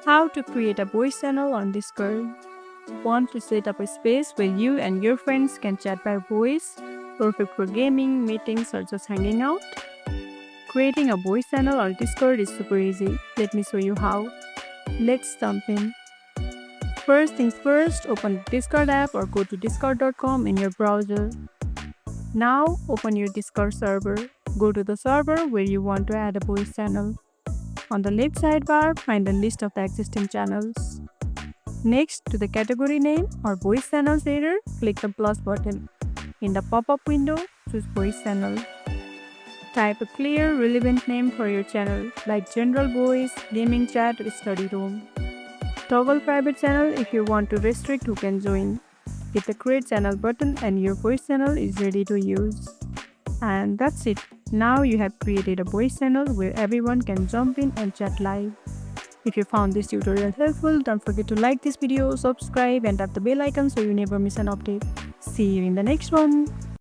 How to create a voice channel on Discord. Want to set up a space where you and your friends can chat by voice, perfect for gaming, meetings, or just hanging out? Creating a voice channel on Discord is super easy. Let me show you how. Let's jump in. First things first, open the Discord app or go to discord.com in your browser. Now open your Discord server. Go to the server where you want to add a voice channel. On the left sidebar, find a list of the existing channels. Next, to the category name or voice channels area, click the plus button. In the pop-up window, choose voice channel. Type a clear, relevant name for your channel, like general voice, gaming chat, or study room. Toggle private channel if you want to restrict who can join. Hit the create channel button and your voice channel is ready to use. And that's it. Now you have created a voice channel where everyone can jump in and chat live. If you found this tutorial helpful, don't forget to like this video, subscribe and tap the bell icon so you never miss an update. See you in the next one.